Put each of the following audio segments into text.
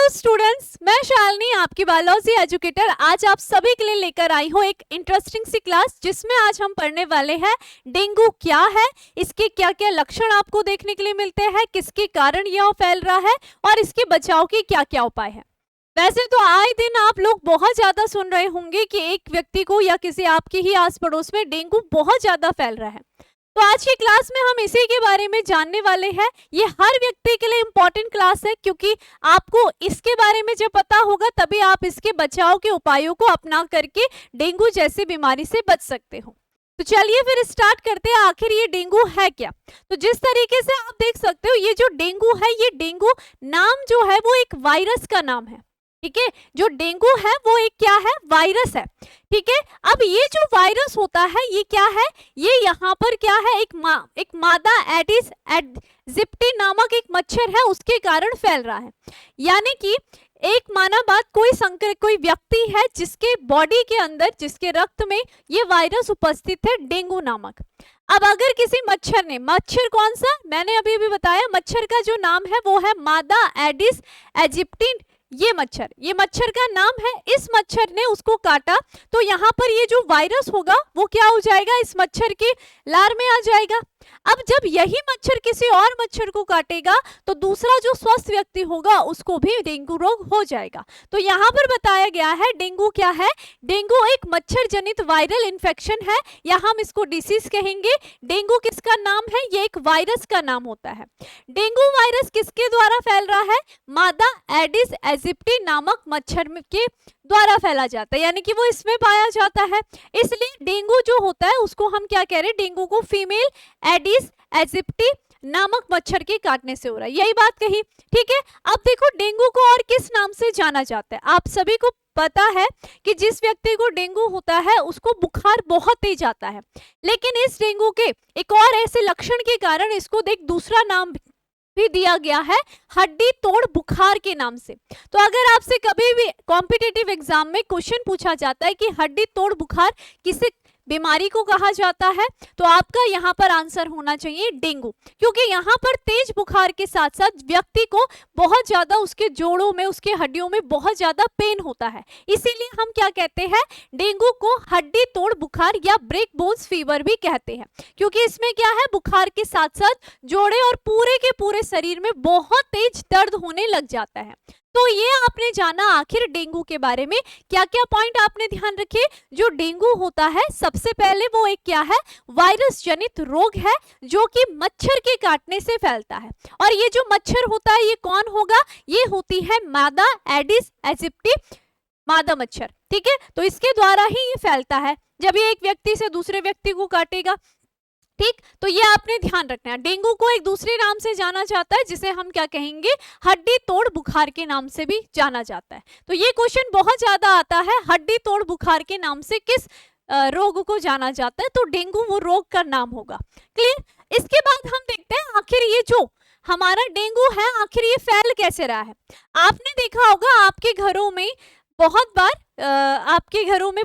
Students, मैं शालिनी आपकी biology educator आज आप सभी के लिए लेकर आई हूँ एक इंटरेस्टिंग सी क्लास, जिसमें आज हम पढ़ने वाले हैं डेंगू क्या है, इसके क्या क्या लक्षण आपको देखने के लिए मिलते हैं, किसके कारण यह फैल रहा है और इसके बचाव के क्या क्या उपाय हैं। वैसे तो आए दिन आप लोग बहुत ज्यादा सुन रहे होंगे कि एक व्यक्ति को या किसी आपके ही आस पड़ोस में डेंगू बहुत ज्यादा फैल रहा है। तो आज की क्लास में हम इसी के बारे में जानने वाले हैं। ये हर व्यक्ति के लिए इम्पोर्टेंट क्लास है, क्योंकि आपको इसके बारे में जब पता होगा तभी आप इसके बचाव के उपायों को अपना करके डेंगू जैसी बीमारी से बच सकते हो। तो चलिए फिर स्टार्ट करते हैं, आखिर ये डेंगू है क्या। तो जिस तरीके से आप देख सकते हो, ये जो डेंगू है, ये डेंगू नाम जो है वो एक वायरस का नाम है। ठीक है, जो डेंगू है वो एक क्या है, वायरस है। ठीक है, अब ये जो वायरस होता है ये क्या है, ये यहाँ पर क्या है, एक मादा एडिस एजिप्टी नामक एक मच्छर है, उसके कारण फैल रहा है। यानी कि एक माना बात, कोई व्यक्ति है जिसके बॉडी के अंदर, जिसके रक्त में ये वायरस उपस्थित है, डेंगू नामक। अब अगर किसी मच्छर ने, मच्छर कौन सा, मैंने अभी बताया, मच्छर का जो नाम है वो है मादा एडिस एजिप्टी। ये मच्छर का नाम है। इस मच्छर ने उसको काटा तो यहाँ पर ये जो वायरस होगा वो क्या हो जाएगा, इस मच्छर के लार में आ जाएगा। अब जब यही मच्छर किसी और मच्छर को काटेगा तो दूसरा जो स्वस्थ व्यक्ति होगा उसको भी डेंगू रोग हो जाएगा। तो यहाँ पर बताया गया है डेंगू क्या है, डेंगू एक मच्छर जनित वायरल इन्फेक्शन है, या हम इसको डिसीज कहेंगे। डेंगू किसका नाम है, ये एक वायरस का नाम होता है। डेंगू वायरस किसके द्वारा फैल रहा है, मादा एडिस एजिप्टी नामक मच्छर के द्वारा फैला जाता है, यानी कि वो इसमें पाया जाता है। इसलिए डेंगू जो होता है उसको हम क्या कह रहे हैं, डेंगू को फीमेल एडिस एजिप्टी नामक मच्छर के काटने से हो रहा है, यही बात कही। ठीक है, अब देखो डेंगू को और किस नाम से जाना जाता है। आप सभी को पता है कि जिस व्यक्ति को डेंगू होता है उसको बुखार बहुत तेज आता है, लेकिन इस डेंगू के एक और ऐसे लक्षण के कारण इसको एक दूसरा नाम भी दिया गया है, हड्डी तोड़ बुखार के नाम से। तो अगर आपसे कभी भी कॉम्पिटिटिव एग्जाम में क्वेश्चन पूछा जाता है कि हड्डी तोड़ बुखार किसे बीमारी को कहा जाता है, तो आपका यहाँ पर आंसर होना चाहिए डेंगू, क्योंकि यहाँ पर तेज बुखार के साथ साथ व्यक्ति को बहुत ज्यादा उसके जोड़ों में, उसके हड्डियों में बहुत ज्यादा पेन होता है। इसीलिए हम क्या कहते हैं, डेंगू को हड्डी तोड़ बुखार या ब्रेक बोन्स फीवर भी कहते हैं, क्योंकि इसमें क्या है, बुखार के साथ साथ जोड़े और पूरे के पूरे शरीर में बहुत तेज दर्द होने लग जाता है। तो ये आपने जाना आखिर डेंगू के बारे में। क्या क्या पॉइंट आपने ध्यान रखे। जो डेंगू होता है सबसे पहले वो एक क्या है, वायरस जनित रोग है जो कि मच्छर के काटने से फैलता है। और ये जो मच्छर होता है ये कौन होगा, ये होती है मादा एडिस एजिप्टी मादा मच्छर। ठीक है, तो इसके द्वारा ही ये फैलता है जब ये एक व्यक्ति से दूसरे व्यक्ति को काटेगा। ठीक, तो ये आपने ध्यान रखना है। डेंगू को एक दूसरे नाम से जाना जाता है जिसे हम क्या कहेंगे, हड्डी तोड़ बुखार के नाम से भी जाना जाता है। तो ये क्वेश्चन बहुत ज्यादा आता है, हड्डी तोड़ बुखार के नाम से किस रोग को जाना जाता है, तो डेंगू वो रोग का नाम होगा। क्लियर। इसके बाद हम देखते हैं आखिर ये जो हमारा डेंगू है आखिर ये फैल कैसे रहा है। आपने देखा होगा आपके घरों में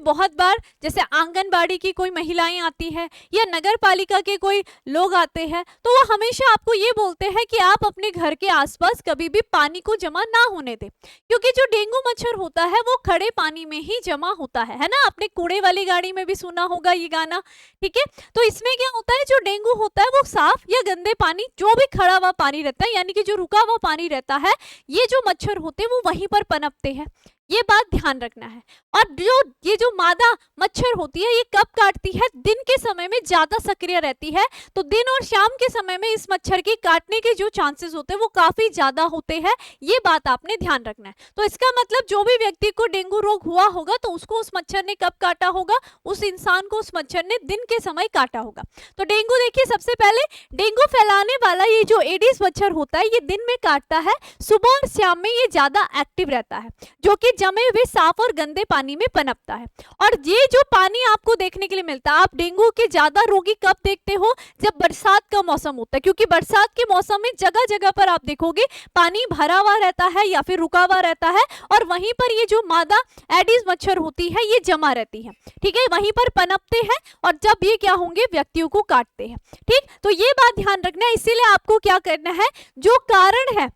बहुत बार जैसे आंगनबाड़ी की कोई महिलाएं आती है या नगर पालिका के कोई लोग आते हैं, तो वो हमेशा आपको ये बोलते हैं कि आप अपने घर के आसपास कभी भी पानी को जमा ना होने दें, क्योंकि जो डेंगू मच्छर होता है वो खड़े पानी में ही जमा होता है ना। आपने कूड़े वाली गाड़ी में भी सुना होगा ये गाना। ठीक है, तो इसमें क्या होता है, जो डेंगू होता है वो साफ या गंदे पानी, जो भी खड़ा हुआ पानी रहता है, यानी कि जो रुका हुआ पानी रहता है, ये जो मच्छर होते हैं वो वहीं पर पनपते हैं। ये बात ध्यान रखना है। और ये जो मादा मच्छर होती है ये कब काटती है, दिन के समय में ज्यादा सक्रिय रहती है। तो दिन और शाम के समय में इस मच्छर के काटने के जो चांसेस होते हैं वो काफी ज्यादा होते हैं। ये बात आपने ध्यान रखना है। तो इसका मतलब जो भी व्यक्ति को डेंगू रोग हुआ होगा तो उसको उस मच्छर ने कब काटा होगा, उस इंसान को उस मच्छर ने दिन के समय काटा होगा। तो डेंगू देखिए, सबसे पहले डेंगू फैलाने वाला ये जो एडिस मच्छर होता है ये दिन में काटता है, सुबह और शाम में ये ज्यादा एक्टिव रहता है, जो कि जमे हुए साफ और गंदे पानी में पनपता है। और ये जो पानी आपको देखने के लिए मिलता है, आप डेंगू के ज्यादा रोगी कब देखते हो, जब बरसात का मौसम होता है, क्योंकि बरसात के मौसम में जगह जगह पर आप देखोगे पानी भरा हुआ रहता है या फिर रुका हुआ रहता है, और वहीं पर ये जो मादा एडिस मच्छर होती है ये जमा रहती है। ठीक है, वहीं पर पनपते हैं और जब ये क्या होंगे, व्यक्तियों को काटते हैं। ठीक, तो ये बात ध्यान रखना है। इसीलिए आपको क्या करना है, जो कारण है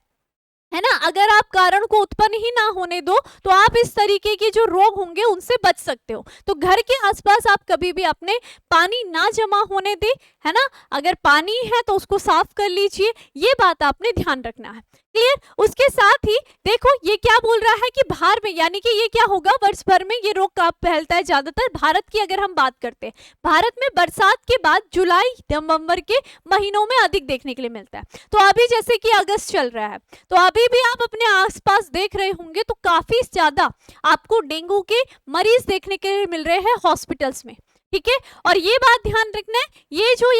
है ना। अगर आप कारण को उत्पन्न ही ना होने दो तो आप इस तरीके के जो रोग होंगे उनसे बच सकते हो। तो घर के आसपास आप कभी भी अपने पानी ना जमा होने दे, है ना। अगर पानी है तो उसको साफ कर लीजिए, ये बात आपने ध्यान रखना है। क्लियर। उसके साथ ही देखो ये क्या बोल रहा है कि बाहर में, यानी कि ये क्या होगा, वर्ष भर में ये रोग कब फैलता है, ज्यादातर भारत की अगर हम बात करते हैं, भारत में बरसात के बाद जुलाई नवंबर के महीनों में अधिक देखने के लिए मिलता है। तो अभी जैसे कि अगस्त चल रहा है, तो अभी भी आप अपने आसपास देख रहे होंगे तो काफी ज्यादा आपको डेंगू के मरीज देखने के लिए मिल रहे हैं हॉस्पिटल्स में, ठीक है। और ये बात ध्यान रखना है, ये जो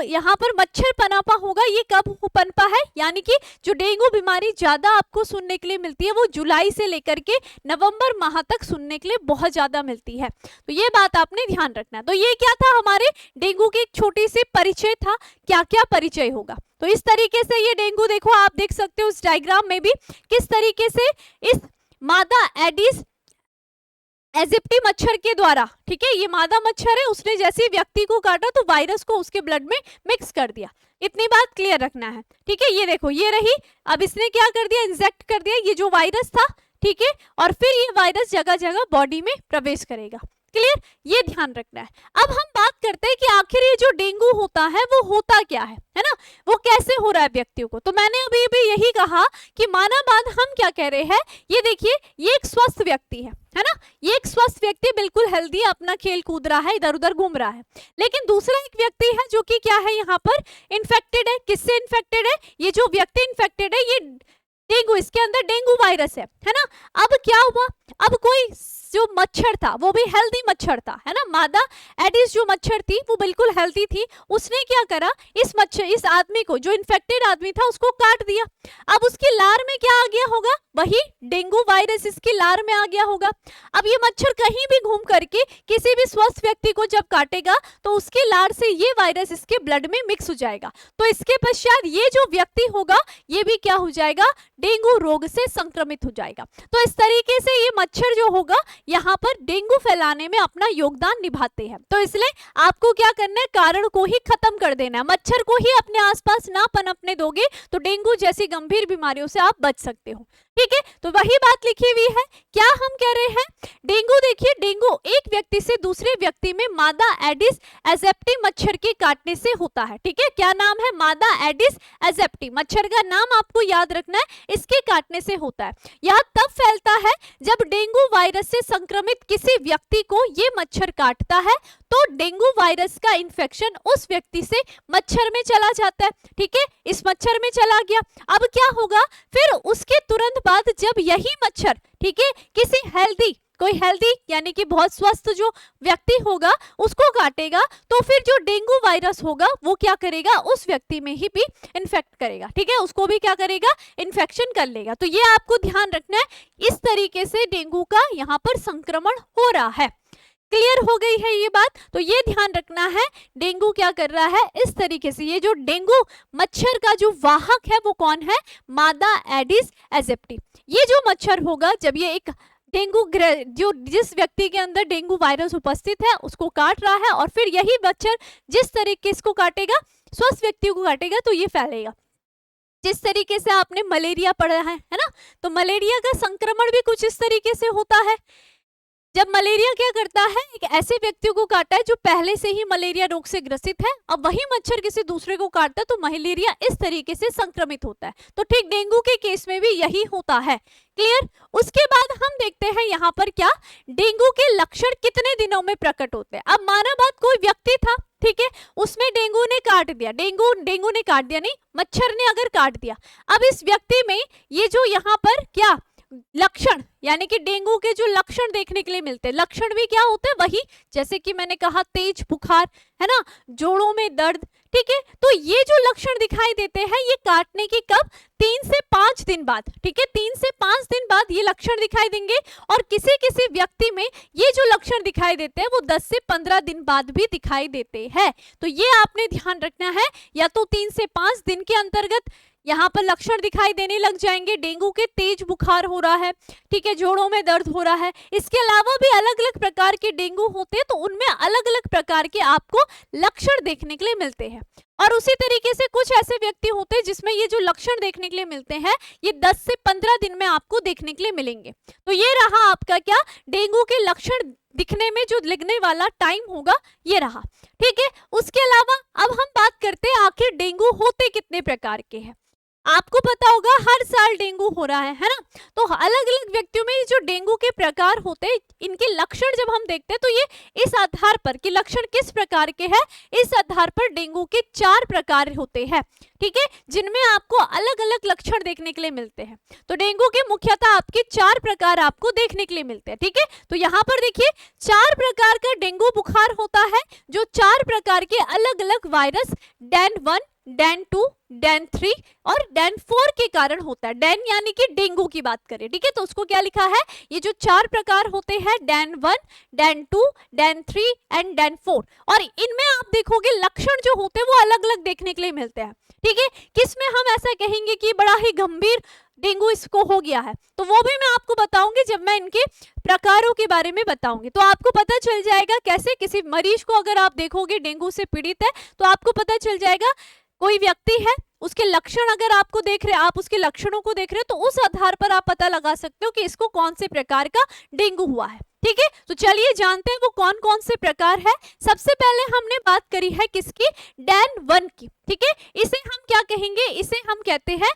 यहाँ पर मच्छर पनपा होगा, ये कब पनपा है, यानी कि जो डेंगू बीमारी ज्यादा आपको सुनने के लिए मिलती है वो जुलाई से लेकर के नवंबर माह तक सुनने के लिए बहुत ज्यादा मिलती है। तो ये बात आपने ध्यान रखना है। तो ये क्या था, हमारे डेंगू की एक छोटी सी परिचय था, क्या क्या परिचय होगा। तो इस तरीके से ये डेंगू देखो, आप देख सकते हो इस डायग्राम में भी किस तरीके से इस मादा एडिस एजिप्टी मच्छर के द्वारा, ठीक है, ये मादा मच्छर है, उसने जैसे व्यक्ति को काटा तो वायरस को उसके ब्लड में मिक्स कर दिया। इतनी बात क्लियर रखना है, ठीक है। ये देखो ये रही, अब इसने क्या कर दिया, इंजेक्ट कर दिया ये जो वायरस था, ठीक है, और फिर ये वायरस जगह जगह बॉडी में प्रवेश करेगा। क्लियर, ये ध्यान रखना है। अब हम बात करते हैं कि आखिर ये जो डेंगू होता है वो होता क्या है ना, वो कैसे हो रहा है व्यक्तियों को। तो मैंने अभी भी यही कहा कि माना बाद हम क्या कह रहे हैं, ये देखिए ये एक स्वस्थ व्यक्ति है ना, ये एक स्वस्थ व्यक्ति बिल्कुल हेल्दी अपना खेल कूद रहा है, इधर उधर घूम रहा है। लेकिन दूसरा एक व्यक्ति है जो कि क्या है, यहाँ पर इन्फेक्टेड है। किससे इन्फेक्टेड है, ये जो व्यक्ति इन्फेक्टेड है ये डेंगू, इसके अंदर डेंगू वायरस है ना। अब क्या हुआ, अब कोई जो मच्छर था वो भी हेल्दी मच्छर था, है ना, मादा एडिस जो मच्छर थी वो बिल्कुल हेल्दी थी, उसने क्या करा, इस आदमी को, जो इन्फेक्टेड आदमी था उसको काट दिया। अब उसकी लार में क्या आ गया होगा, वही डेंगू वायरस इसकी लार में आ गया होगा। अब ये मच्छर कहीं भी घूम करके किसी भी स्वस्थ व्यक्ति को जब काटेगा तो उसकी लार से ये वायरस इसके ब्लड में मिक्स हो जाएगा। तो इसके पश्चात ये जो व्यक्ति होगा ये भी क्या हो जाएगा, डेंगू रोग से संक्रमित हो जाएगा। तो इस तरीके से ये मच्छर जो होगा यहाँ पर डेंगू फैलाने में अपना योगदान निभाते हैं। तो इसलिए आपको क्या करना है, कारण को ही खत्म कर देना है, मच्छर को ही अपने आसपास ना पनपने दोगे तो डेंगू जैसी गंभीर बीमारियों से आप बच सकते हो। ठीक है, तो वही बात लिखी हुई है। क्या हम कह रहे हैं, डेंगू देखिए, डेंगू एक व्यक्ति से दूसरे व्यक्ति में मादा एडिस एजिप्टी मच्छर के काटने से होता है। ठीक है, क्या नाम है, मादा एडिस एजिप्टी मच्छर का नाम आपको याद रखना है, इसके काटने से होता है। यह तब फैलता है जब डेंगू वायरस से संक्रमित किसी व्यक्ति को ये मच्छर काटता है तो डेंगू वायरस का इन्फेक्शन उस व्यक्ति से मच्छर में चला जाता है। ठीक है, इस मच्छर में चला गया। अब क्या होगा, फिर उसके तुरंत बाद जब यही मच्छर, ठीक है, किसी कोई हेल्दी यानी कि बहुत स्वस्थ जो व्यक्ति होगा उसको काटेगा तो फिर जो डेंगू वायरस होगा वो क्या करेगा, उस व्यक्ति में ही भी इन्फेक्ट करेगा। ठीक है, उसको भी क्या करेगा, इन्फेक्शन कर लेगा। तो ये आपको ध्यान रखना है, इस तरीके से डेंगू का यहाँ पर संक्रमण हो रहा है। क्लियर हो गई है ये बात। तो ये ध्यान रखना है, डेंगू क्या कर रहा है, इस तरीके से ये जो डेंगू मच्छर का जो वाहक है वो कौन है, मादा एडिस एजिप्टी। ये जो मच्छर होगा जब ये एक डेंगू जो जिस व्यक्ति के अंदर डेंगू वायरस उपस्थित है उसको काट रहा है और फिर यही मच्छर जिस तरीके इसको काटेगा, स्वस्थ व्यक्ति को काटेगा तो ये फैलेगा। जिस तरीके से आपने मलेरिया पढ़ा है ना, तो मलेरिया का संक्रमण भी कुछ इस तरीके से होता है। जब मलेरिया क्या करता है, एक ऐसे व्यक्ति को काटा है जो पहले से ही मलेरिया रोग से ग्रसित है, अब वही मच्छर किसी दूसरे को काटता है तो मलेरिया इस तरीके से संक्रमित होता है। तो ठीक डेंगू के केस में भी यही होता है। क्लियर। उसके बाद हम देखते हैं यहाँ पर क्या, डेंगू के लक्षण कितने दिनों में प्रकट होते हैं। अब माना बात, कोई व्यक्ति था, ठीक है, उसमें डेंगू ने काट दिया, डेंगू ने काट दिया नहीं, मच्छर ने अगर काट दिया। अब इस व्यक्ति में ये जो यहाँ पर क्या लक्षण, यानी कि डेंगू के जो लक्षण देखने के लिए मिलते हैं, लक्षण भी क्या होते हैं, वही जैसे कि मैंने कहा तेज बुखार, है ना, जोड़ों में दर्द। ठीक है, तो ये जो लक्षण दिखाई देते हैं ये काटने के कब, 3 से 5 दिन बाद। ठीक है, 3 से 5 दिन बाद ये लक्षण दिखाई देंगे और किसी किसी व्यक्ति में ये जो लक्षण दिखाई देते हैं वो 10 से 15 दिन बाद भी दिखाई देते हैं। तो ये आपने ध्यान रखना है, या तो 3 से 5 दिन के अंतर्गत यहाँ पर लक्षण दिखाई देने लग जाएंगे, डेंगू के तेज बुखार हो रहा है, ठीक है, जोड़ों में दर्द हो रहा है। इसके अलावा भी अलग अलग प्रकार के डेंगू होते हैं, तो उनमें अलग अलग प्रकार के आपको लक्षण देखने के लिए मिलते हैं। और उसी तरीके से कुछ ऐसे व्यक्ति होते हैं जिसमें ये जो लक्षण देखने के लिए मिलते हैं ये 10 से 15 दिन में आपको देखने के लिए मिलेंगे। तो ये रहा आपका क्या, डेंगू के लक्षण दिखने में जो लगने वाला टाइम होगा ये रहा, ठीक है। उसके अलावा अब हम बात करते हैं आखिर डेंगू होते कितने प्रकार के हैं। आपको पता होगा हर साल डेंगू हो रहा है ना, तो अलग अलग व्यक्तियों में जो डेंगू के प्रकार होते हैं इनके लक्षण जब हम देखते हैं तो ये इस आधार पर कि लक्षण किस प्रकार के हैं, इस आधार पर डेंगू के 4 प्रकार होते हैं, ठीक है, जिनमें आपको अलग अलग लक्षण देखने के लिए मिलते हैं। तो डेंगू के मुख्यतः आपके 4 प्रकार आपको देखने के लिए मिलते हैं, ठीक है। तो यहाँ पर देखिए 4 प्रकार का डेंगू बुखार होता है, जो 4 प्रकार के अलग अलग वायरस डेन 1, डेन 2, डेन 3 और डेन 4 के कारण होता है। डेन यानी कि डेंगू की बात करें, ठीक है, तो उसको क्या लिखा है, ये जो 4 प्रकार होते हैं then 1, then 2, then 3 and then 4, और इनमें आप देखोगे लक्षण जो होते हैं वो अलग अलग देखने के लिए मिलते हैं, ठीक है। किसमें हम ऐसा कहेंगे कि बड़ा ही गंभीर डेंगू इसको हो गया है, तो वो भी मैं आपको बताऊंगी जब मैं इनके प्रकारों के बारे में बताऊंगी, तो आपको पता चल जाएगा कैसे किसी मरीज को अगर आप देखोगे डेंगू से पीड़ित है तो आपको पता चल जाएगा कोई व्यक्ति है, उसके लक्षण अगर आपको देख रहे, आप उसके लक्षणों को देख रहे हो तो उस आधार पर आप पता लगा सकते हो कि इसको कौन से प्रकार का डेंगू हुआ है, ठीक है। तो चलिए जानते हैं वो कौन कौन से प्रकार है। सबसे पहले हमने बात करी है किसकी, डेन 1 की, ठीक है। इसे हम क्या कहेंगे, इसे हम कहते हैं,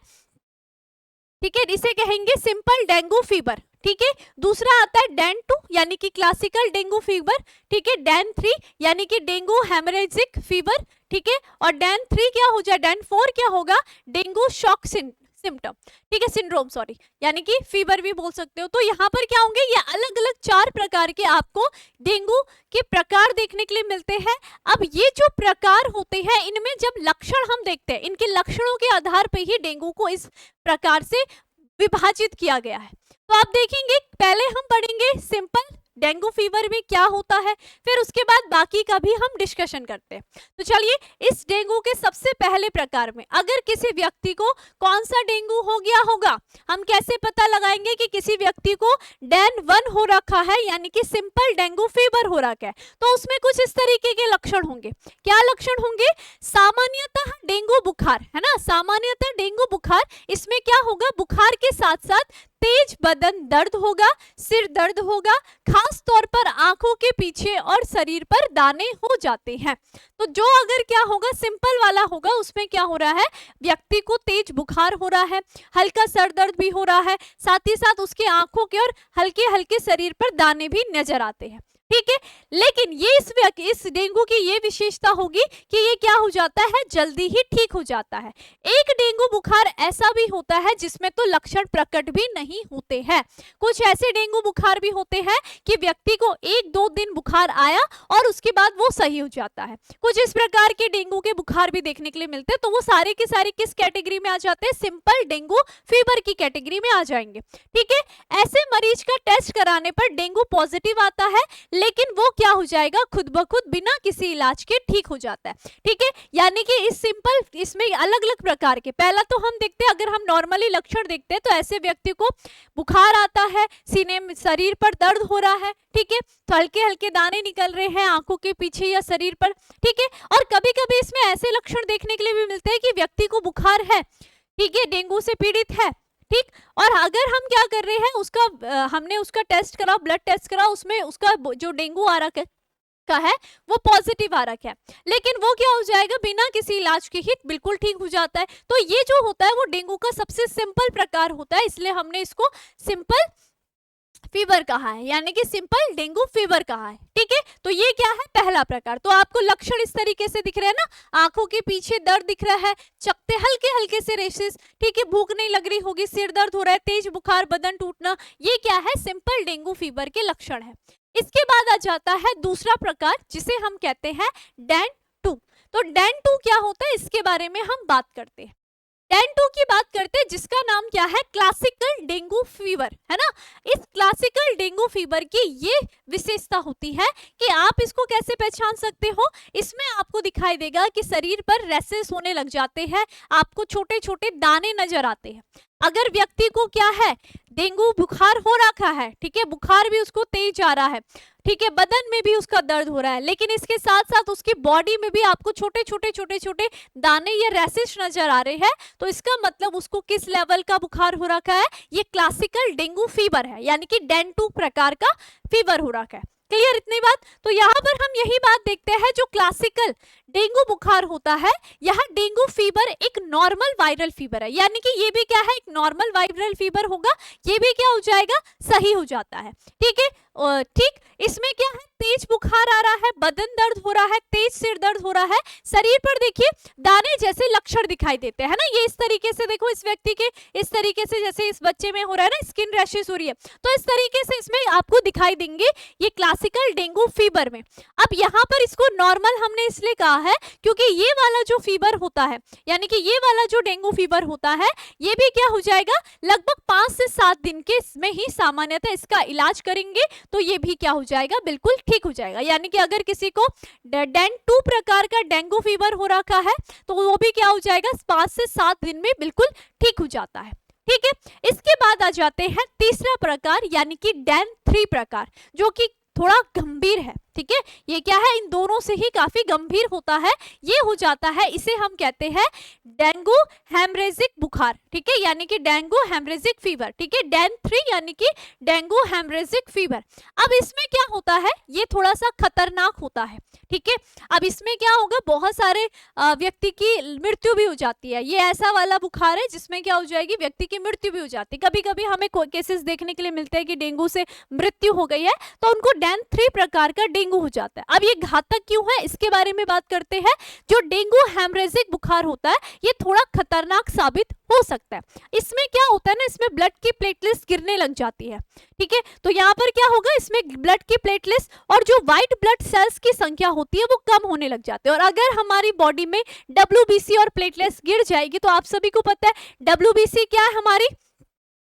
ठीक है, इसे कहेंगे सिंपल डेंगू फीवर, ठीक है। दूसरा आता है डेन 2 यानी कि क्लासिकल डेंगू फीवर, ठीक है। डेन 3 यानी कि डेंगू हेमरेजिक फीवर, ठीक है। और डेन 3 क्या हो जाए, डेन 4 क्या होगा, डेंगू शॉक सिम्टम, ठीक है, सिंड्रोम, सॉरी, यानी कि फीवर भी बोल सकते हो। तो यहाँ पर क्या होंगे, ये अलग अलग 4 प्रकार के आपको डेंगू के प्रकार देखने के लिए मिलते हैं। अब ये जो प्रकार होते हैं इनमें जब लक्षण हम देखते हैं, इनके लक्षणों के आधार पर ही डेंगू को इस प्रकार से विभाजित किया गया है। तो आप देखेंगे पहले हम पढ़ेंगे सिंपल डेंगू फीवर में क्या होता है, फिर उसके बाद बाकी का भी हम डिस्कशन करते हैं। तो चलिए इस डेंगू के सबसे पहले प्रकार में अगर किसी व्यक्ति को कौन सा डेंगू हो गया होगा, हम कैसे पता लगाएंगे कि किसी व्यक्ति को डेन 1 हो रखा है यानी कि सिंपल डेंगू फीवर हो रखा है, तो उसमें कुछ इस तरीके के लक्षण होंगे। क्या लक्षण होंगे, सामान्यतः डेंगू बुखार, है ना, सामान्यतः डेंगू बुखार, इसमें क्या होगा, बुखार के साथ साथ तेज बदन दर्द होगा, सिर दर्द होगा, खास तौर पर आंखों के पीछे और शरीर पर दाने हो जाते हैं। तो जो अगर क्या होगा सिंपल वाला होगा उसमें क्या हो रहा है, व्यक्ति को तेज बुखार हो रहा है, हल्का सर दर्द भी हो रहा है, साथ ही साथ उसके आंखों के और हल्के हल्के शरीर पर दाने भी नजर आते हैं, ठीक है। लेकिन ये इस डेंगू की ये विशेषता होगी कि ये क्या हो जाता है, जल्दी ही ठीक हो जाता है। एक डेंगू बुखार ऐसा भी होता है जिसमें तो लक्षण प्रकट भी नहीं होते हैं। कुछ ऐसे डेंगू बुखार भी होते हैं कि व्यक्ति को 1-2 दिन बुखार आया और उसके बाद वो सही हो जाता है। कुछ इस प्रकार के डेंगू के बुखार भी देखने के लिए मिलते हैं, तो वो सारे के सारे किस कैटेगरी में आ जाते हैं, सिंपल डेंगू फीवर की कैटेगरी में आ जाएंगे, ठीक है। ऐसे मरीज का टेस्ट कराने पर डेंगू पॉजिटिव आता है, लेकिन वो क्या हो जाएगा, खुद ब खुद बिना किसी इलाज के ठीक हो जाता है, ठीक है। यानी कि इस सिंपल इसमें अलग अलग प्रकार के, पहला तो हम देखते हैं अगर हम नॉर्मली लक्षण देखते हैं तो ऐसे व्यक्ति को बुखार आता है, सीने में शरीर पर दर्द हो रहा है, ठीक है, तो हल्के हल्के दाने निकल रहे हैं आंखों के पीछे या शरीर पर, ठीक है। और कभी कभी इसमें ऐसे लक्षण देखने के लिए भी मिलते हैं कि व्यक्ति को बुखार है, ठीक है, डेंगू से पीड़ित है, ठीक, और अगर हम क्या कर रहे हैं उसका हमने उसका टेस्ट करा, ब्लड टेस्ट करा, उसमें उसका जो डेंगू आ रखा का है वो पॉजिटिव आ रखा है, लेकिन वो क्या हो जाएगा, बिना किसी इलाज के ही बिल्कुल ठीक हो जाता है। तो ये जो होता है वो डेंगू का सबसे सिंपल प्रकार होता है, इसलिए हमने इसको सिंपल फीवर कहा है, यानी कि सिंपल डेंगू फीवर कहा है, ठीक है। तो ये क्या है, पहला प्रकार। तो आपको लक्षण इस तरीके से दिख रहे हैं ना, आंखों के पीछे दर्द दिख रहा है, चकते हल्के हल्के से रेशेस, ठीक है, भूख नहीं लग रही होगी, सिर दर्द हो रहा है, तेज बुखार, बदन टूटना, ये क्या है, सिंपल डेंगू फीवर के लक्षण है। इसके बाद आ जाता है दूसरा प्रकार जिसे हम कहते हैं डेन 2। तो डेन 2 क्या होता है इसके बारे में हम बात करते हैं। डेन 2 की बात करते हैं जिसका नाम क्या है, क्लासिकल डेंगू फीवर, है ना। इस क्लासिकल डेंगू फीवर की ये विशेषता होती है कि आप इसको कैसे पहचान सकते हो, इसमें आपको दिखाई देगा कि शरीर पर रैशेस होने लग जाते हैं, आपको छोटे छोटे दाने नजर आते हैं। अगर व्यक्ति को क्या है, डेंगू बुखार हो रखा है, ठीक है, बुखार भी उसको तेज आ रहा है, ठीक है, बदन में भी उसका दर्द हो रहा है, लेकिन इसके साथ साथ उसकी बॉडी में भी आपको छोटे छोटे दाने या रैशेस नजर आ रहे हैं, तो इसका मतलब उसको किस लेवल का बुखार हो रखा है, ये क्लासिकल डेंगू फीवर है, यानी कि डेन 2 प्रकार का फीवर हो रखा है। क्लियर इतनी बात। तो यहाँ पर हम यही बात देखते हैं, जो क्लासिकल डेंगू बुखार होता है, यह डेंगू फीवर एक नॉर्मल वायरल फीवर है, यानी कि ये भी क्या है, एक नॉर्मल वायरल फीवर होगा, ये भी क्या हो जाएगा, सही हो जाता है, ठीक है। ठीक, इसमें क्या है, तेज बुखार आ रहा है, बदन दर्द हो रहा है, तेज सिर दर्द हो रहा है, शरीर पर देखिए दाने जैसे लक्षण दिखाई देते हैं ना, ये इस तरीके से देखो, इस व्यक्ति के इस तरीके से, जैसे इस बच्चे में हो रहा है ना, स्किन रैशेस हो रही है, तो इस तरीके से इसमें आपको दिखाई देंगे ये क्लासिकल डेंगू फीवर में। अब यहाँ पर इसको नॉर्मल हमने इसलिए कहा है क्योंकि ये वाला जो फीवर होता है, यानी कि ये वाला जो डेंगू फीवर होता है, ये भी क्या हो जाएगा, लगभग 5 से 7 दिन के में ही सामान्यतः इसका इलाज करेंगे तो ये भी क्या हो जाएगा, बिल्कुल ठीक हो जाएगा। यानी कि अगर किसी को डेन 2 प्रकार का डेंगू फीवर हो रखा है तो वो भी क्या हो जाएगा, 5 से 7 दिन में बिल्कुल ठीक हो जाता है, ठीक है। इसके बाद आ जाते हैं तीसरा प्रकार, यानी कि डेन 3 प्रकार, जो कि थोड़ा गंभीर है, ठीक है। ये क्या है, इन दोनों से ही काफी गंभीर होता है, ये हो जाता है, इसे हम कहते हैं डेंगू हेमरेजिक बुखार, ठीक है, यानी कि डेंगू हेमरेजिक फीवर, ठीक है, डेन 3 यानी कि डेंगू हेमरेजिक फीवर। अब इसमें क्या होता है, ये थोड़ा सा खतरनाक होता है, ठीक है। अब इसमें क्या होगा, बहुत सारे व्यक्ति की मृत्यु भी हो जाती है, ये ऐसा वाला बुखार है जिसमें क्या हो जाएगी, व्यक्ति की मृत्यु भी हो जाती है। कभी कभी हमें केसेस देखने के लिए मिलते हैं कि डेंगू से मृत्यु हो गई है, तो उनको डेन 3 प्रकार का डेंगू हो जाता है। अब ये घातक क्यों है, इसके बारे में बात करते हैं। जो डेंगू हेमरेजिक बुखार होता है, ये थोड़ा खतरनाक साबित हो सकता है। इसमें क्या होता है ना, इसमें ब्लड की प्लेटलेट्स गिरने लग जाती है, ठीक है। तो यहाँ पर क्या होगा, इसमें ब्लड की प्लेटलेट्स और जो व्हाइट ब्लड सेल्स की संख्या होती है वो कम होने लग जाती है, और अगर हमारी बॉडी में WBC और प्लेटलेट्स गिर जाएगी, तो आप सभी को पता है WBC क्या है,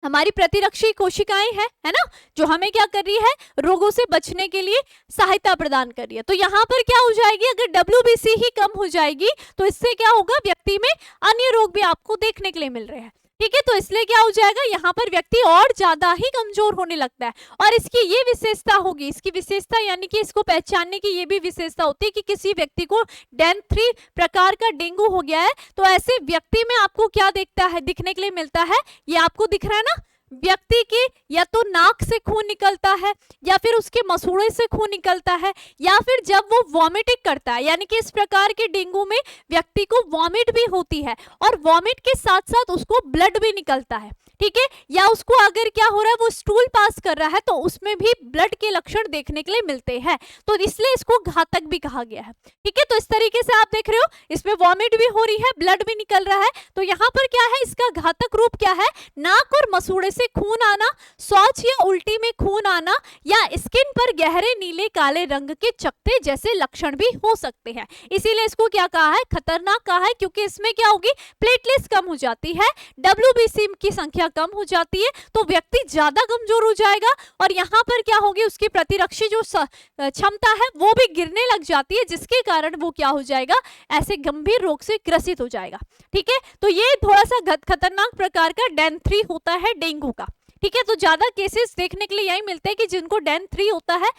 हमारी प्रतिरक्षी कोशिकाएं हैं, है ना, जो हमें क्या कर रही है, रोगों से बचने के लिए सहायता प्रदान कर रही है। तो यहाँ पर क्या हो जाएगी, अगर WBC ही कम हो जाएगी तो इससे क्या होगा, व्यक्ति में अन्य रोग भी आपको देखने के लिए मिल रहे हैं, ठीक है। तो इसलिए क्या हो जाएगा, यहाँ पर व्यक्ति और ज्यादा ही कमजोर होने लगता है, और इसकी ये विशेषता होगी, इसकी विशेषता यानी कि इसको पहचानने की ये भी विशेषता होती है कि किसी व्यक्ति को डेन 3 प्रकार का डेंगू हो गया है, तो ऐसे व्यक्ति में आपको क्या दिखने के लिए मिलता है, ये आपको दिख रहा है ना, व्यक्ति के या तो नाक से खून निकलता है, या फिर उसके मसूड़े से खून निकलता है, या फिर जब वो वॉमिटिंग करता है, यानी कि इस प्रकार के डेंगू में व्यक्ति को वॉमिट भी होती है, और वॉमिट के साथ साथ उसको ब्लड भी निकलता है, ठीक है। या उसको अगर क्या हो रहा है, वो स्टूल पास कर रहा है, तो उसमें भी ब्लड के लक्षण देखने के लिए मिलते हैं, तो इसलिए इसको घातक भी कहा गया है, ठीक है। तो इस तरीके से आप देख रहे हो, इसमें वॉमिट भी हो रही है, ब्लड भी निकल रहा है, तो यहाँ पर क्या है, इसका घातक रूप क्या है, नाक और मसूड़े से खून आना, शौच या उल्टी में खून आना, या स्किन पर गहरे नीले काले रंग के चकत्ते जैसे लक्षण भी हो सकते हैं। इसीलिए इसको क्या कहा है, खतरनाक कहा है, क्योंकि इसमें क्या होगी, प्लेटलेट्स कम हो जाती है, WBC की संख्या कम हो जाती है, तो व्यक्ति ज्यादा कमजोर हो जाएगा, और यहाँ पर क्या होगी, उसकी प्रतिरक्षी जो क्षमता है वो भी गिरने लग जाती है, जिसके कारण वो क्या हो जाएगा, ऐसे गंभीर रोग से ग्रसित हो जाएगा, ठीक है। तो ये थोड़ा सा खतरनाक प्रकार का डेन 3 होता है डेंगू का, ठीक है। तो ज्यादा केसेस देखने के लिए यही मिलते हैं कि जिनको डेन 3 होता है,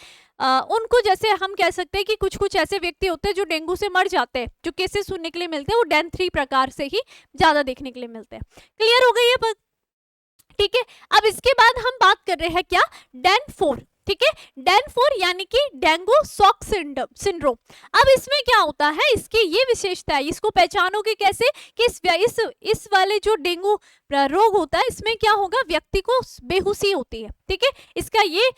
उनको जैसे हम कह सकते हैं कि कुछ कुछ ऐसे व्यक्ति होते हैं जो डेंगू से मर जाते हैं, जो केसेस सुनने के लिए मिलते हैं वो डेन 3 प्रकार से ही ज्यादा देखने के लिए मिलते हैं। क्लियर हो गई है, ठीक है। अब इसके बाद हम बात कर रहे हैं क्या, डेन 4, ठीक है, डेन 4 यानी कि डेंगू शॉक सिंड्रोम। अब इसमें क्या होता है, इसकी ये विशेषता है, इसको पहचानोगे कैसे कि इस वाले जो डेंगू रोग होता है, इसमें क्या होगा, व्यक्ति को बेहोशी होती है, ठीक है। इसका ये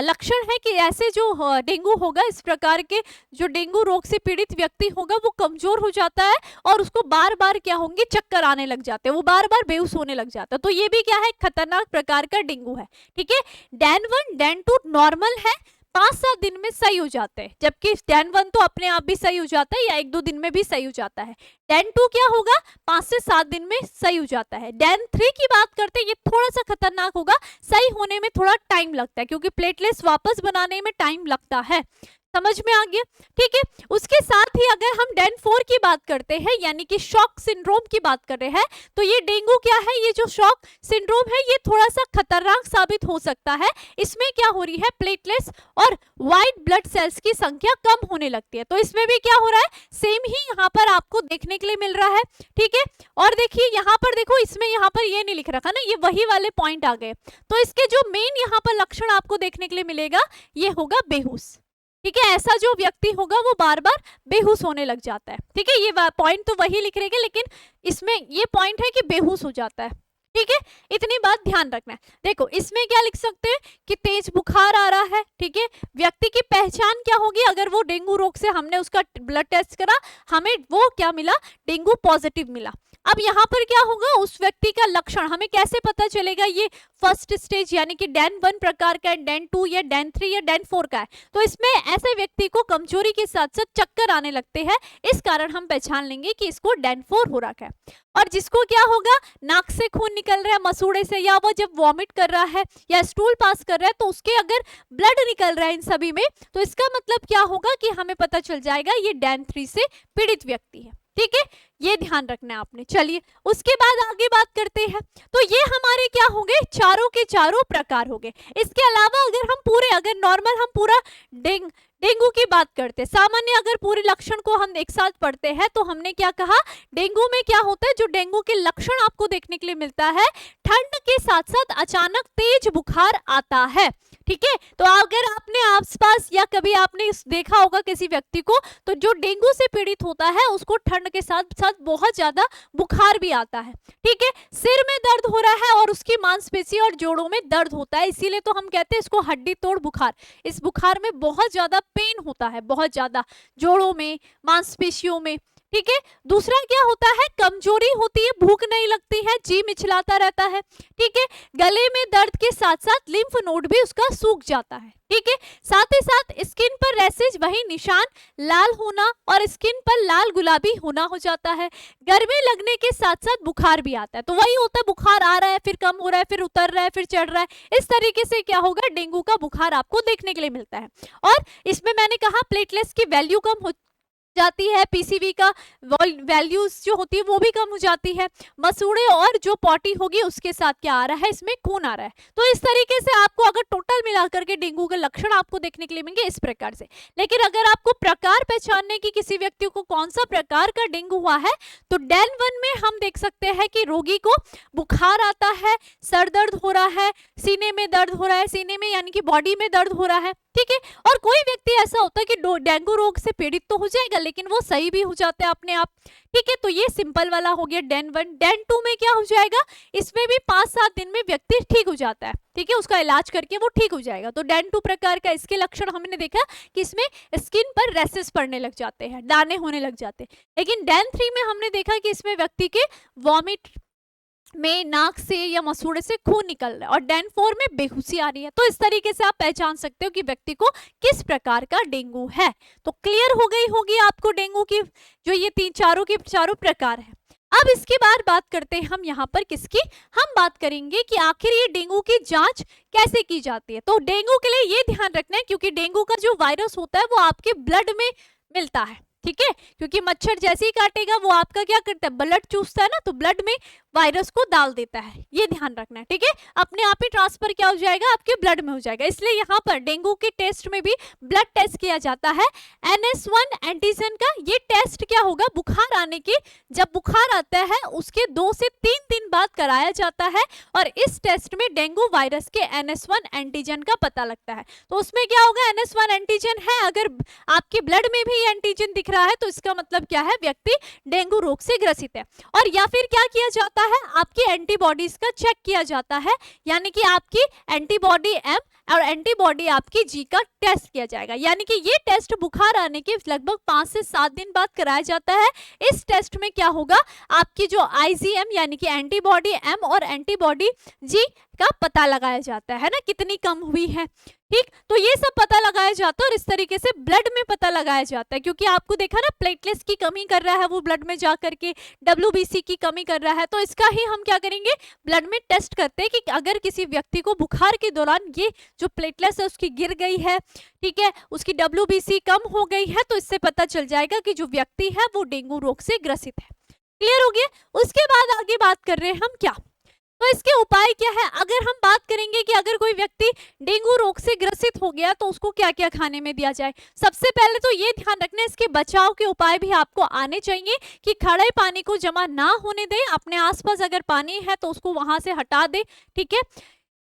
लक्षण है कि ऐसे जो डेंगू होगा, इस प्रकार के जो डेंगू रोग से पीड़ित व्यक्ति होगा, वो कमजोर हो जाता है, और उसको बार बार क्या होंगे, चक्कर आने लग जाते हैं, वो बार बार बेहोश होने लग जाता है। तो ये भी क्या है, खतरनाक प्रकार का डेंगू है, ठीक है। डेन 1 डेन 2 नॉर्मल है, 5-7 दिन में सही हो जाते हैं, जबकि डेन 1 तो अपने आप भी सही हो जाता है या 1-2 दिन में भी सही हो जाता है। डेन 2 क्या होगा, 5 से 7 दिन में सही हो जाता है। डेन 3 की बात करते हैं, ये थोड़ा सा खतरनाक होगा, सही होने में थोड़ा टाइम लगता है क्योंकि प्लेटलेट्स वापस बनाने में टाइम लगता है। समझ में आ गया, ठीक है। उसके साथ ही अगर हम डेन 4 की बात करते हैं यानी कि शॉक सिंड्रोम की बात कर रहे हैं, तो ये डेंगू क्या है, ये जो शॉक सिंड्रोम है ये थोड़ा सा खतरनाक साबित हो सकता है। इसमें क्या हो रही है, प्लेटलेट्स और व्हाइट ब्लड सेल्स की संख्या कम होने लगती है। तो इसमें भी क्या हो रहा है, सेम ही यहाँ पर आपको देखने के लिए मिल रहा है, ठीक है। और देखिए यहाँ पर देखो, इसमें यहाँ पर ये नहीं लिख रखा ना, ये वही वाले पॉइंट आ गए। तो इसके जो मेन यहाँ पर लक्षण आपको देखने के लिए मिलेगा ये होगा बेहोश, ठीक है। ऐसा जो व्यक्ति होगा वो बार बार बेहोश होने लग जाता है, ठीक है। ये पॉइंट तो वही लिख रहे हैं लेकिन इसमें ये पॉइंट है कि बेहोश हो जाता है, ठीक है। इतनी बात ध्यान रखना है। देखो इसमें क्या लिख सकते हैं कि तेज बुखार आ रहा है, ठीक है। व्यक्ति की पहचान क्या होगी, अगर वो डेंगू रोग से हमने उसका ब्लड टेस्ट करा, हमें वो क्या मिला, डेंगू पॉजिटिव मिला। अब यहाँ पर क्या होगा, उस व्यक्ति का लक्षण हमें कैसे पता चलेगा, ये फर्स्ट स्टेज यानी कि डेन 1 प्रकार का है, डेन 2 या डेन 3 या डेन 4 का है। तो इसमें ऐसे व्यक्ति को कमजोरी के साथ साथ चक्कर आने लगते हैं, इस कारण हम पहचान लेंगे कि इसको डेन 4 हो रखा है। और जिसको क्या होगा, नाक से खून निकल रहा है, मसूड़े से, या वो जब वॉमिट कर रहा है या स्टूल पास कर रहा है तो उसके अगर ब्लड निकल रहा है इन सभी में, तो इसका मतलब क्या होगा कि हमें पता चल जाएगा ये डेन 3 से पीड़ित व्यक्ति है, ठीक है। ये ध्यान रखना है आपने। चलिए उसके बाद आगे बात करते हैं। तो ये हमारे क्या हो गए, चारों के चारों प्रकार हो गए। इसके अलावा अगर नॉर्मल हम पूरा डेंगू की बात करते हैं, सामान्य अगर पूरे लक्षण को हम एक साथ पढ़ते हैं, तो हमने क्या कहा, डेंगू में क्या होता है, जो डेंगू के लक्षण आपको देखने के लिए मिलता है, ठंड के साथ साथ अचानक तेज बुखार आता है, ठीक है। तो अगर आपने आसपास या कभी आपने देखा होगा किसी व्यक्ति को, तो जो डेंगू से पीड़ित होता है उसको ठंड के साथ साथ बहुत ज्यादा बुखार भी आता है, ठीक है। सिर में दर्द हो रहा है और उसकी मांसपेशी और जोड़ों में दर्द होता है, इसीलिए तो हम कहते हैं इसको हड्डी तोड़ बुखार। इस बुखार में बहुत ज्यादा पेन होता है, बहुत ज्यादा जोड़ों में, मांसपेशियों में, ठीक है। दूसरा क्या होता है, कमजोरी होती है, भूख नहीं लगती है, जी मिचलाता रहता है, ठीक है। गले में दर्द के साथ साथ लिम्फ नोड भी उसका सूख जाता है, ठीक है। साथ ही साथ स्किन पर रैशेज, वही निशान, लाल होना और स्किन पर लाल गुलाबी होना हो जाता है। गर्मी लगने के साथ साथ बुखार भी आता है। तो वही होता है, बुखार आ रहा है, फिर कम हो रहा है, फिर उतर रहा है, फिर चढ़ रहा है। इस तरीके से क्या होगा, डेंगू का बुखार आपको देखने के लिए मिलता है। और इसमें मैंने कहा प्लेटलेट्स की वैल्यू कम हो जाती है, पीसीवी का वैल्यूज जो होती है वो भी कम हो जाती है। मसूड़े और जो पॉटी होगी उसके साथ क्या आ रहा है, इसमें खून आ रहा है। तो इस तरीके से आपको अगर टोटल मिलाकर के डेंगू के लक्षण आपको देखने के लिए मिलेंगे इस प्रकार से। लेकिन अगर आपको प्रकार पहचानने की, किसी व्यक्ति को कौन सा प्रकार का डेंगू हुआ है, तो डेन 1 में हम देख सकते हैं कि रोगी को बुखार आता है, सर दर्द हो रहा है, सीने में दर्द हो रहा है, सीने में यानी कि बॉडी में दर्द हो रहा है, ठीक है। और कोई व्यक्ति ऐसा होता है कि डेंगू रोग से पीड़ित तो हो जाएगा लेकिन वो सही भी हो जाते हैं अपने आप, ठीक है। तो ये सिंपल वाला हो गया डेन 1। डेन 2 में क्या हो जाएगा, इसमें भी 5-7 दिन में व्यक्ति ठीक हो जाता है, ठीक है, उसका इलाज करके वो ठीक हो जाएगा। तो डेन 2 प्रकार का इसके लक्षण हमने देखा कि इसमें स्किन पर रैशेस पड़ने लग जाते हैं, दाने होने लग जाते हैं। लेकिन डेन 3 में हमने देखा कि इसमें व्यक्ति के वॉमिट में, नाक से या मसूड़े से खून निकल रहा है, और डेन 4 में बेहोशी आ रही है। तो इस तरीके से आप पहचान सकते हो कि व्यक्ति को किस प्रकार का डेंगू है। तो क्लियर हो गई होगी आपको डेंगू की जो ये चारों के चारों प्रकार है। अब इसके बाद बात करते हैं हम यहाँ पर किसकी, हम बात करेंगे कि आखिर ये डेंगू की जांच कैसे की जाती है। तो डेंगू के लिए ये ध्यान रखना है क्योंकि डेंगू का जो वायरस होता है वो आपके ब्लड में मिलता है, ठीक है। क्योंकि मच्छर जैसे ही काटेगा वो आपका क्या करता है, ब्लड चूसता है ना, तो ब्लड में वायरस को डाल देता है, ये ध्यान रखना है, ठीक है। अपने आप ही ट्रांसफर क्या हो जाएगा, आपके ब्लड में हो जाएगा। इसलिए यहाँ पर डेंगू के टेस्ट में भी ब्लड टेस्ट किया जाता है NS1 एंटीजन का। ये टेस्ट क्या होगा, बुखार आने के, जब बुखार आता है उसके 2 से 3 दिन बाद कराया जाता है, और इस टेस्ट में डेंगू वायरस के NS1 एंटीजन का पता लगता है। तो उसमें क्या होगा, NS1 एंटीजन है, अगर आपके ब्लड में भी एंटीजन दिख रहा है तो इसका मतलब क्या है, व्यक्ति डेंगू रोग से ग्रसित है। और या फिर क्या किया जाता है, आपकी एंटीबॉडीज का चेक किया जाता है, यानी कि आपकी एंटीबॉडी M और एंटीबॉडी आपकी G का टेस्ट किया जाएगा। यानी कि ये टेस्ट बुखार आने के लगभग 5 से 7 दिन बाद कराया जाता है। इस टेस्ट में क्या होगा, आपकी जो IgM यानी कि एंटीबॉडी M और एंटीबॉडी G का पता लगाया जाता है ना, कितनी कम हुई है। ठीक, तो ये सब पता लगाया जाता है और इस तरीके से ब्लड में पता लगाया जाता है, क्योंकि आपको देखा ना प्लेटलेट्स की कमी कर रहा है वो ब्लड में जा करके, WBC की कमी कर रहा है, तो इसका ही हम क्या करेंगे, ब्लड में टेस्ट करते हैं कि अगर किसी व्यक्ति को बुखार के दौरान ये जो प्लेटलेट्स है उसकी गिर गई है, ठीक है, उसकी WBC कम हो गई है, तो इससे पता चल जाएगा कि जो व्यक्ति है वो डेंगू रोग से ग्रसित है। क्लियर हो गया। उसके बाद आगे बात कर रहे हैं हम क्या, तो इसके उपाय क्या है। अगर हम बात करेंगे कि अगर कोई व्यक्ति डेंगू रोग से ग्रसित हो गया तो उसको क्या क्या खाने में दिया जाए, सबसे पहले तो ये ध्यान रखना है, इसके बचाव के उपाय भी आपको आने चाहिए कि खड़े पानी को जमा ना होने दें, अपने आसपास अगर पानी है तो उसको वहां से हटा दें। ठीक है,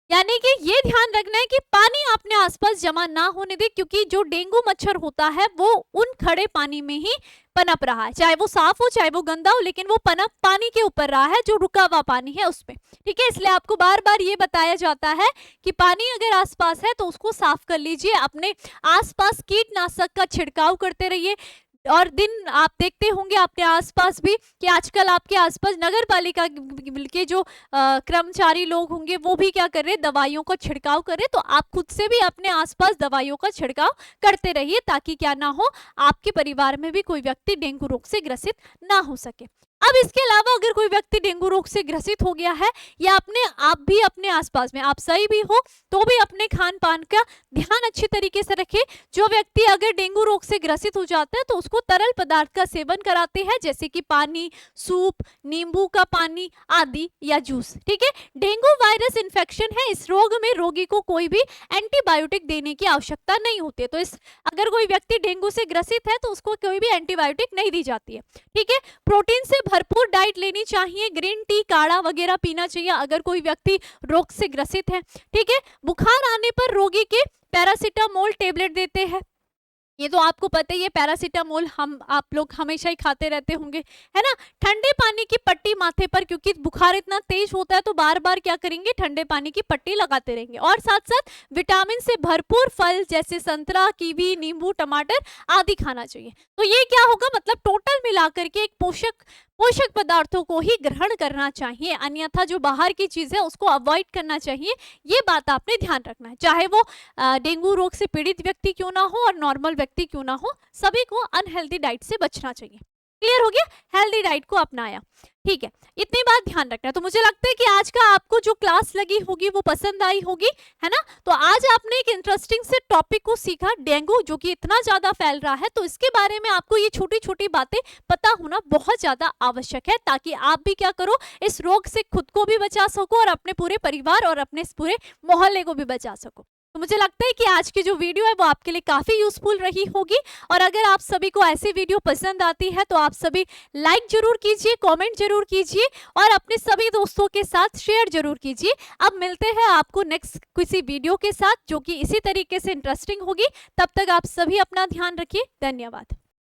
यानी कि ये ध्यान रखना है कि पानी अपने आसपास जमा ना होने दे, क्योंकि जो डेंगू मच्छर होता है वो उन खड़े पानी में ही पनप रहा है, चाहे वो साफ हो चाहे वो गंदा हो, लेकिन वो पनप पानी के ऊपर रहा है, जो रुका हुआ पानी है उसमें। ठीक है, इसलिए आपको बार बार ये बताया जाता है कि पानी अगर आसपास है तो उसको साफ कर लीजिए, अपने आसपास कीटनाशक का छिड़काव करते रहिए। और दिन आप देखते होंगे अपने आसपास भी कि आजकल आपके आसपास नगर पालिका के जो कर्मचारी लोग होंगे वो भी क्या कर रहे हैं, दवाइयों का छिड़काव कर रहे हैं, तो आप खुद से भी अपने आसपास दवाइयों का छिड़काव करते रहिए, ताकि क्या ना हो, आपके परिवार में भी कोई व्यक्ति डेंगू रोग से ग्रसित ना हो सके। अब इसके अलावा अगर कोई व्यक्ति डेंगू रोग से ग्रसित हो गया है या अपने आप भी अपने आसपास में आप सही भी हो तो भी अपने खान पान का ध्यान अच्छी तरीके से रखें। जो व्यक्ति अगर डेंगू रोग से ग्रसित हो जाता है तो उसको तरल पदार्थ का सेवन कराते हैं, जैसे कि पानी, सूप, नींबू का पानी आदि या जूस। ठीक है, डेंगू वायरस इन्फेक्शन है, इस रोग में रोगी को कोई भी एंटीबायोटिक देने की आवश्यकता नहीं होती है, तो इस अगर कोई व्यक्ति डेंगू से ग्रसित है तो उसको कोई भी एंटीबायोटिक नहीं दी जाती है। ठीक है, प्रोटीन से भरपूर डाइट लेनी चाहिए, ग्रीन टी, काढ़ा वगैरह पीना चाहिए अगर कोई व्यक्ति रोग से ग्रसित है। ठीक है, बुखार आने पर रोगी के पैरासीटामोल टेबलेट देते हैं, ये तो आपको पता ही है, पैरासीटामोल आप लोग हमेशा ही खाते रहते होंगे, है ना। ठंडे पानी की पट्टी माथे पर, क्योंकि बुखार इतना तेज होता है तो बार बार क्या करेंगे, ठंडे पानी की पट्टी लगाते रहेंगे। और साथ साथ विटामिन से भरपूर फल जैसे संतरा, कीवी, नींबू, टमाटर आदि खाना चाहिए। तो ये क्या होगा, मतलब टोटल मिलाकर के एक पोषक पदार्थों को ही ग्रहण करना चाहिए, अन्यथा जो बाहर की चीज है उसको अवॉइड करना चाहिए। ये बात आपने ध्यान रखना है, चाहे वो डेंगू रोग से पीड़ित व्यक्ति क्यों ना हो और नॉर्मल व्यक्ति क्यों ना हो, सभी को अनहेल्दी डाइट से बचना चाहिए। क्लियर हो गया, हेल्दी डाइट को अपनाया। ठीक है, इतनी बात ध्यान रखना है। तो मुझे लगता है कि आज का आपको जो क्लास लगी होगी वो पसंद आई होगी, है ना। तो आज आपने एक इंटरेस्टिंग से टॉपिक को सीखा, डेंगू जो कि इतना ज्यादा फैल रहा है, तो इसके बारे में आपको ये छोटी छोटी बातें पता होना बहुत ज्यादा आवश्यक है, ताकि आप भी क्या करो, इस रोग से खुद को भी बचा सको और अपने पूरे परिवार और अपने पूरे मोहल्ले को भी बचा सको। तो मुझे लगता है कि आज की जो वीडियो है वो आपके लिए काफी यूजफुल रही होगी, और अगर आप सभी को ऐसी वीडियो पसंद आती है तो आप सभी लाइक जरूर कीजिए, कमेंट जरूर कीजिए और अपने सभी दोस्तों के साथ शेयर जरूर कीजिए। अब मिलते हैं आपको नेक्स्ट किसी वीडियो के साथ जो कि इसी तरीके से इंटरेस्टिंग होगी। तब तक आप सभी अपना ध्यान रखिए। धन्यवाद।